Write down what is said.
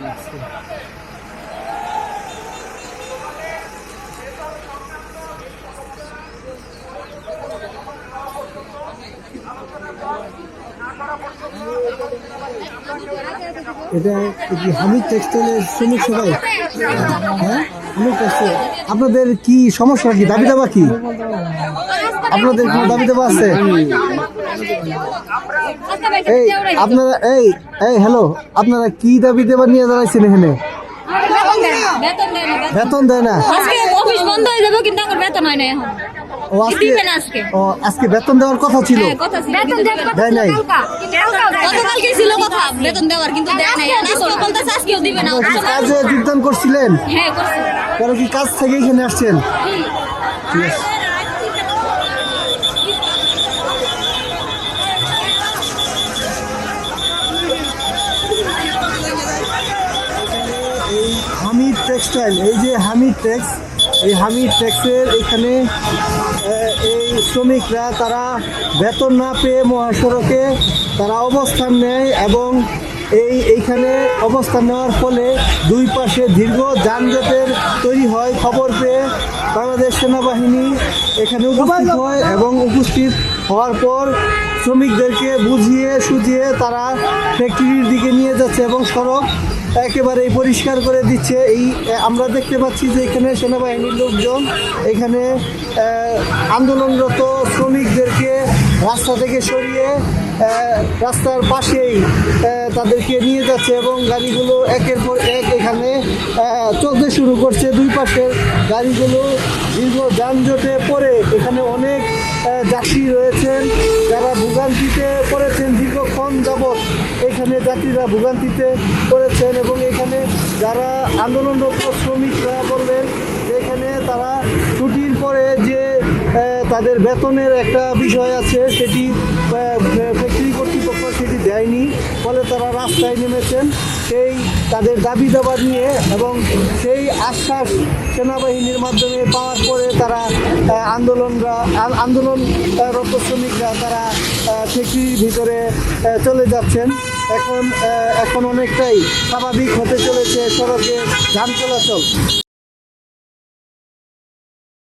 এটা কি হামিদ টেক্সটাইলের শ্রমিক সবাই? হ্যাঁ, হামিদ টেক্সটাইল। আপনাদের কি সমস্যা, কি দাবি দাবা কি? আপনাদের কোনো দাবি দাবা আছে? এই আপনারা এই এই হ্যালো, আপনারা কি দাবি দেবা নিয়ে দাঁড়াইছেন এখানে? বেতন দেয় না। অফিস বন্ধ হয়ে যাবে, কিন্তু আমার বেতন হয় না এখন। আজকে বেতন দেওয়ার কথা ছিল, দেয় নাই। গতকালকে ছিল কথা বেতন দেওয়ার, কিন্তু দেয় নাই। আজকে বলতেছে আজকেও দিবে না। কাজে যোগদান করছিলেন? হ্যাঁ করছি। পরে কি কাজ থেকে এখানে আসছেন? ঠিক আছে। এই হামিদ টেক্সটাইল, এই যে হামিদ টেক্স, এই হামিদ টেক্সের এখানে এই শ্রমিকরা তারা বেতন না পেয়ে মহাসড়কে তারা অবস্থান নেয় এবং এইখানে অবস্থান নেওয়ার ফলে দুই পাশে দীর্ঘ যানজটের তৈরি হয়। খবর পেয়ে বাংলাদেশ সেনাবাহিনী এখানে উপস্থিত হয় এবং উপস্থিত হওয়ার পর শ্রমিকদেরকে বুঝিয়ে সুঝিয়ে তারা ফ্যাক্টরির দিকে নিয়ে যাচ্ছে এবং সড়ক একেবারে পরিষ্কার করে দিচ্ছে। এই আমরা দেখতে পাচ্ছি যে এখানে সেনাবাহিনীর লোকজন এখানে আন্দোলনরত শ্রমিকদেরকে রাস্তা থেকে সরিয়ে রাস্তার পাশেই তাদেরকে নিয়ে যাচ্ছে এবং গাড়িগুলো একের পর এক এখানে চলতে শুরু করছে। দুই পাশের গাড়িগুলো দীর্ঘ যানজটে পড়ে এখানে অনেক যাত্রী রয়েছেন যারা ভোগান্তিতে পড়েছেন। দীর্ঘক্ষণ যাবৎ এখানে যাত্রীরা ভোগান্তিতে পড়েছেন এবং এখানে যারা আন্দোলনরত শ্রমিকরা বললেন যে এখানে তারা ছুটির পরে যে তাদের বেতনের একটা বিষয় আছে সেটি ফ্যাক্টরি কর্তৃপক্ষ সেটি দেয়নি, ফলে তারা রাস্তায় নেমেছেন সেই তাদের দাবি দাবা নিয়ে এবং সেই আশ্বাস সেনাবাহিনীর মাধ্যমে পাওয়ার পরে তারা আন্দোলনরত শ্রমিকরা তারা ফ্যাক্টরির ভিতরে চলে যাচ্ছেন। এখন অনেকটাই স্বাভাবিক হতে চলেছে সড়কে যান চলাচল।